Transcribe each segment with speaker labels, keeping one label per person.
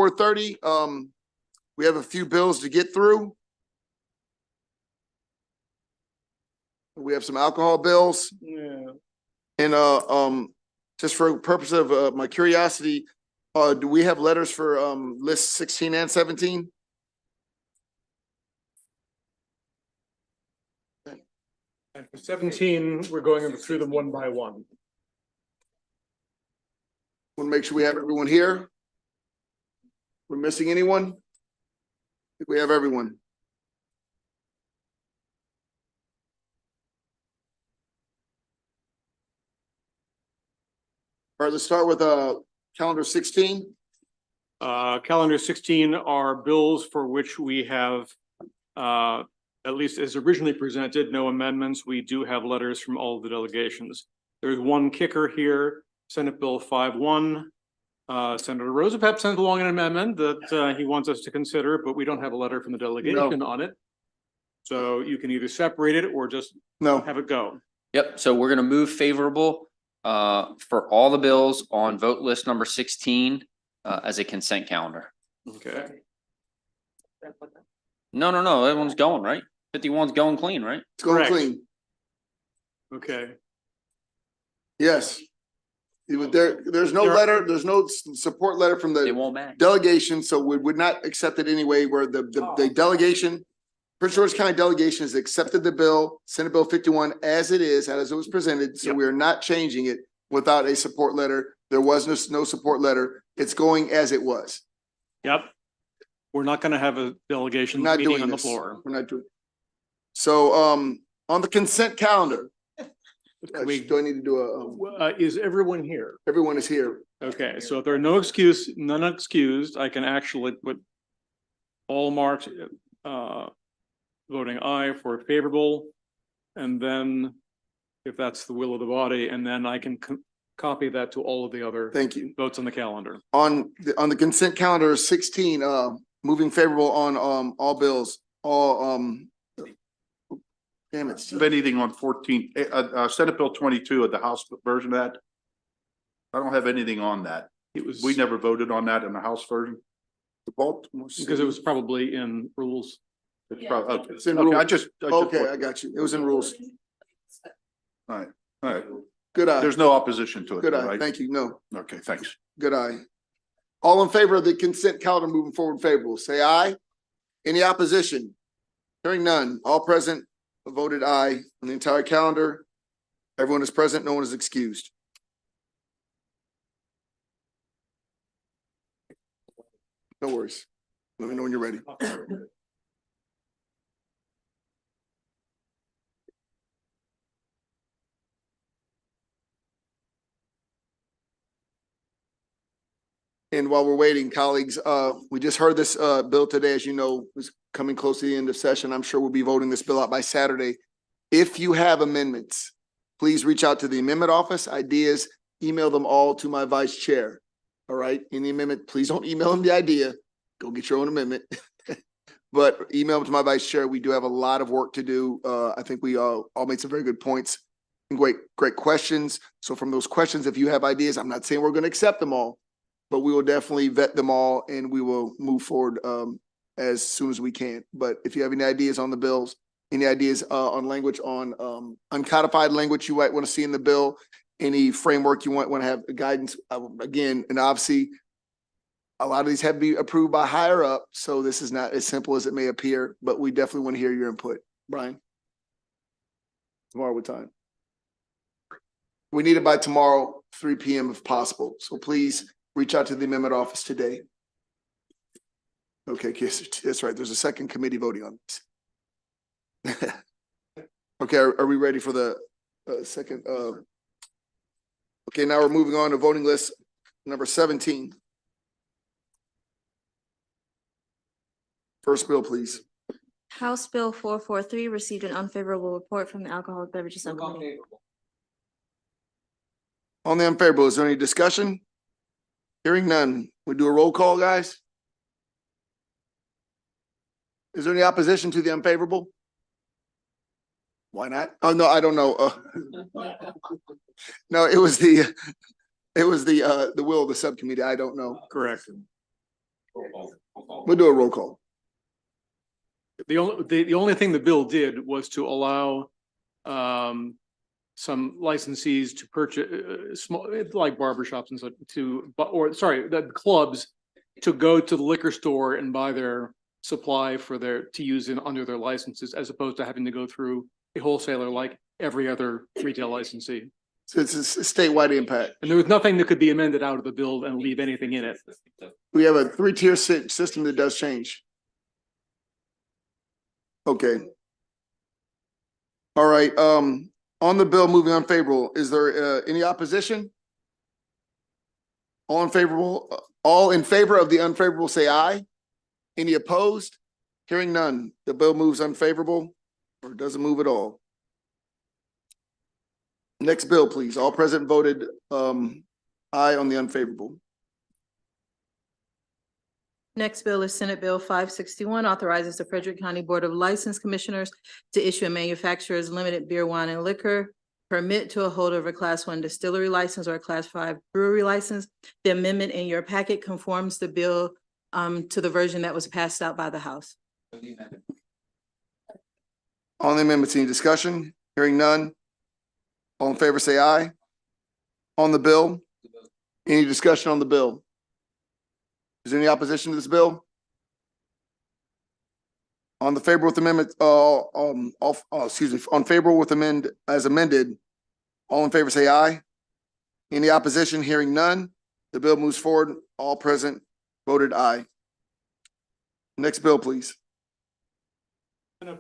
Speaker 1: 4:30. We have a few bills to get through. We have some alcohol bills.
Speaker 2: Yeah.
Speaker 1: And just for purpose of my curiosity, do we have letters for list 16 and 17?
Speaker 2: And for 17, we're going through them one by one.
Speaker 1: Want to make sure we have everyone here. We're missing anyone? I think we have everyone. All right, let's start with calendar 16.
Speaker 2: Calendar 16 are bills for which we have, at least as originally presented, no amendments. We do have letters from all of the delegations. There's one kicker here, Senate Bill 51. Senator Rosapep sent along an amendment that he wants us to consider, but we don't have a letter from the delegation on it. So you can either separate it or just have it go.
Speaker 3: Yep, so we're gonna move favorable for all the bills on vote list number 16 as a consent calendar.
Speaker 2: Okay.
Speaker 3: No, everyone's going, right? 51's going clean, right?
Speaker 1: It's going
Speaker 2: Correct.
Speaker 1: clean.
Speaker 2: Okay.
Speaker 1: Yes. There's no letter, there's no support letter from
Speaker 3: It
Speaker 1: the
Speaker 3: won't match.
Speaker 1: delegation, so we would not accept it anyway, where the delegation, Prince George County delegation has accepted the bill, Senate Bill 51 as it is, as it was presented, so we are not changing it without a support letter. There was no support letter. It's going as it was.
Speaker 2: Yep. We're not going to have a delegation
Speaker 1: Not
Speaker 2: meeting
Speaker 1: doing
Speaker 2: on the
Speaker 1: this.
Speaker 2: floor.
Speaker 1: We're not doing. So, on the consent calendar,
Speaker 2: Can we,
Speaker 1: do I need to do
Speaker 2: is everyone here?
Speaker 1: everyone is here.
Speaker 2: Okay, so if there are none excused, I can actually put all marked voting aye for favorable. And then if that's the will of the body, and then I can copy that to all of the other
Speaker 1: Thank you.
Speaker 2: votes on the calendar.
Speaker 1: On the consent calendar 16, moving favorable on all bills, damn it.
Speaker 4: Have anything on 14, Senate Bill 22 of the House version of that? I don't have anything on that.
Speaker 2: It was,
Speaker 4: We never voted on that in the House version.
Speaker 1: The Baltimore
Speaker 2: because it was probably in rules.
Speaker 4: It's probably, okay.
Speaker 1: It's in
Speaker 4: Okay,
Speaker 1: rules. Okay, I got you. It was in rules.
Speaker 4: All right.
Speaker 1: Good eye.
Speaker 4: There's no opposition to it,
Speaker 1: Good eye.
Speaker 4: right?
Speaker 1: Thank you. No,
Speaker 4: Okay, thanks.
Speaker 1: good eye. All in favor of the consent calendar moving forward favorable, say aye. Any opposition? Hearing none. All present voted aye on the entire calendar. Everyone is present. No one is excused. No worries. Let me know when you're ready. And while we're waiting, colleagues, we just heard this bill today, as you know, is coming close to the end of session. I'm sure we'll be voting this bill out by Saturday. If you have amendments, please reach out to the amendment office, ideas, email them all to my vice chair. All right, in the amendment, please don't email them the idea. Go get your own amendment. But email them to my vice chair. We do have a lot of work to do. I think we all made some very good points and great questions. So from those questions, if you have ideas, I'm not saying we're going to accept them all, but we will definitely vet them all and we will move forward as soon as we can. But if you have any ideas on the bills, any ideas on language, on uncodified language you might want to see in the bill, any framework you want to have guidance, again, and obviously a lot of these have to be approved by higher up. So this is not as simple as it may appear, but we definitely want to hear your input. Brian? Tomorrow what time? We need it by tomorrow, 3 p.m. if possible. So please reach out to the amendment office today. Okay, yes, that's right. There's a second committee voting on this. Okay, are we ready for the second? Okay, now we're moving on to voting list number 17. First bill, please.
Speaker 5: House Bill 443 received an unfavorable report from the Alcoholic Beverages Subcommittee.
Speaker 1: On the unfavorable, is there any discussion? Hearing none. We do a roll call, guys? Is there any opposition to the unfavorable? Why not? Oh, no, I don't know. No, it was the will of the subcommittee. I don't know.
Speaker 2: Correct.
Speaker 1: We'll do a roll call.
Speaker 2: The only thing the bill did was to allow some licensees to purchase small, like barbershops and such the clubs to go to the liquor store and buy their supply to use under their licenses, as opposed to having to go through a wholesaler like every other retail licensee.
Speaker 1: So it's a statewide impact.
Speaker 2: And there was nothing that could be amended out of the bill and leave anything in it.
Speaker 1: We have a 3-tier system that does change. Okay. All right, on the bill moving unfavorable, is there any opposition? All in favor of the unfavorable, say aye. Any opposed? Hearing none, the bill moves unfavorable or doesn't move at all. Next bill, please. All present voted aye on the unfavorable.
Speaker 6: Next bill is Senate Bill 561, authorizes the Frederick County Board of License Commissioners to issue a manufacturer's limited beer, wine, and liquor permit to a holder of a Class 1 distillery license or a Class 5 brewery license. The amendment in your packet conforms the bill to the version that was passed out by the House.
Speaker 1: On the amendments, any discussion? Hearing none. All in favor, say aye. On the bill, any discussion on the bill? Is there any opposition to this bill? On the favorable with amendment, on favorable with as amended, all in favor say aye. Any opposition? Hearing none, the bill moves forward. All present voted aye. Next bill, please.
Speaker 2: Senate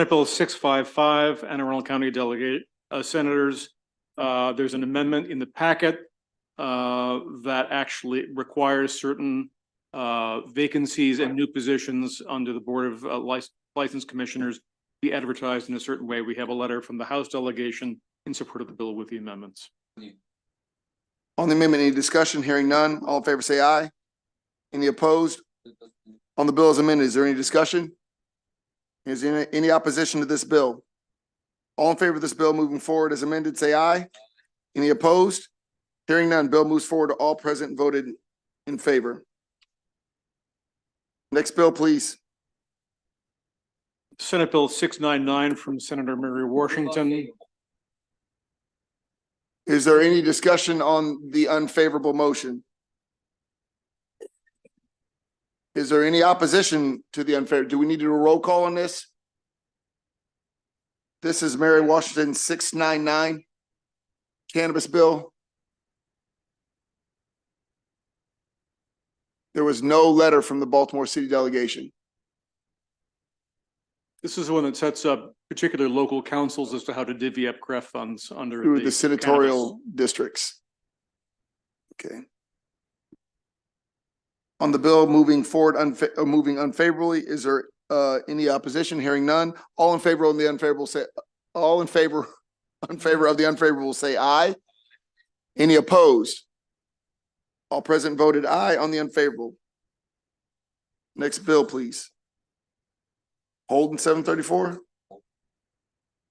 Speaker 2: Bill 655, Anne Arundel County Delegate Senators. There's an amendment in the packet that actually requires certain vacancies and new positions under the Board of License Commissioners be advertised in a certain way. We have a letter from the House delegation in support of the bill with the amendments.
Speaker 1: On the amendment, any discussion? Hearing none, all in favor say aye. Any opposed? On the bill as amended, is there any discussion? Is there any opposition to this bill? All in favor of this bill moving forward as amended, say aye. Any opposed? Hearing none, bill moves forward. All present voted in favor. Next bill, please.
Speaker 2: Senate Bill 699 from Senator Mary Washington.
Speaker 1: Is there any discussion on the unfavorable motion? Is there any opposition to the unfavorable? Do we need to do a roll call on this? This is Mary Washington 699 cannabis bill. There was no letter from the Baltimore City delegation.
Speaker 2: This is the one that sets up particular local councils as to how to divvy up CREF funds under
Speaker 1: Through the senatorial
Speaker 2: cannabis
Speaker 1: districts. Okay. On the bill moving forward, moving unfavorably, is there any opposition? Hearing none. All in favor of the unfavorable say, all in favor of the unfavorable say aye. Any opposed? All present voted aye on the unfavorable. Next bill, please. Holden 734.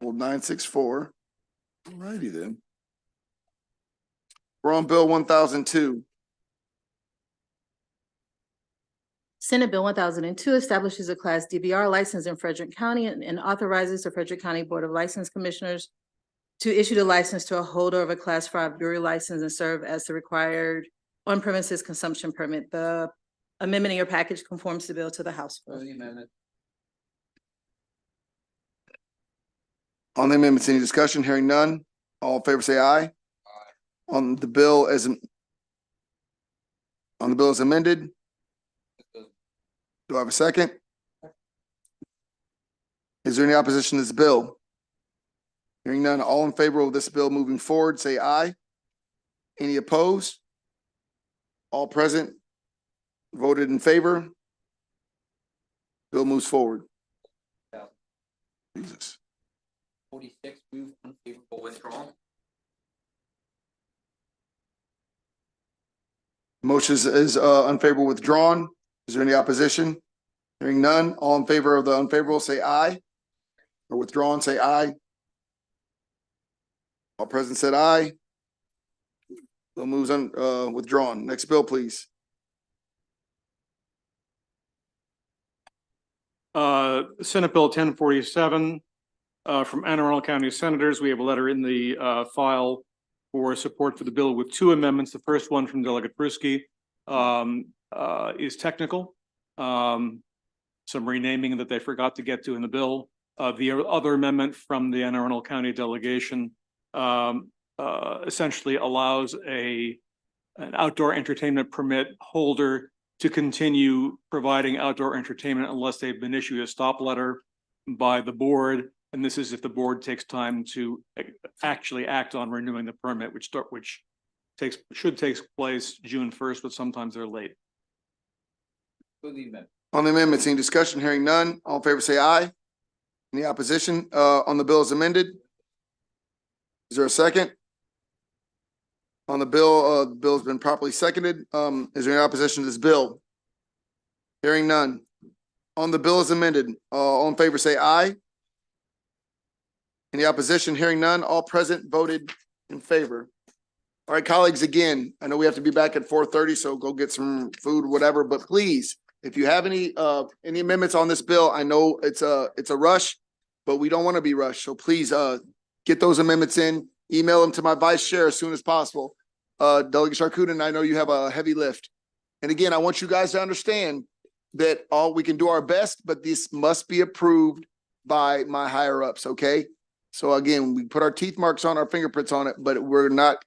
Speaker 1: Hold 964. All righty then. We're on Bill 1002.
Speaker 6: Senate Bill 1002 establishes a Class DBR license in Frederick County and authorizes the Frederick County Board of License Commissioners to issue the license to a holder of a Class 5 brewery license and serve as the required on-premises consumption permit. The amendment in your package conforms the bill to the House.
Speaker 1: On the amendments, any discussion? Hearing none. All in favor say aye. Aye. On the bill as amended. Do I have a second? Is there any opposition to this bill? Hearing none, all in favor of this bill moving forward, say aye. Any opposed? All present voted in favor. Bill moves forward. Jesus.
Speaker 3: 46, move unfavorable, withdrawn.
Speaker 1: Motion is unfavorable withdrawn. Is there any opposition? Hearing none, all in favor of the unfavorable, say aye. Or withdrawn, say aye. All present said aye. Bill moves withdrawn. Next bill, please.
Speaker 2: Senate Bill 1047, from Anne Arundel County Senators. We have a letter in the, file for support for the bill with two amendments. The first one from Delegate Brisky, is technical. Some renaming that they forgot to get to in the bill. The other amendment from the Anne Arundel County delegation, essentially allows an outdoor entertainment permit holder to continue providing outdoor entertainment unless they've been issued a stop letter by the board. And this is if the board takes time to actually act on renewing the permit, which should take place June 1st, but sometimes they're late.
Speaker 1: On the amendments, any discussion? Hearing none. All in favor say aye. Any opposition on the bill as amended? Is there a second? On the bill, the bill's been properly seconded. Is there any opposition to this bill? Hearing none. On the bill as amended, all in favor say aye. Any opposition? Hearing none. All present voted in favor. All right, colleagues, again, I know we have to be back at 4:30, so go get some food, whatever, but please, if you have any amendments on this bill, I know it's a rush, but we don't want to be rushed. So please, get those amendments in, email them to my vice chair as soon as possible. Delegate Charkoudan, I know you have a heavy lift. And again, I want you guys to understand that we can do our best, but this must be approved by my higher ups, okay? So again, we put our teeth marks on, our fingerprints on it, but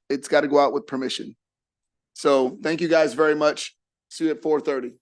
Speaker 1: it's got to go out with permission. So thank you guys very much. See you at 4:30.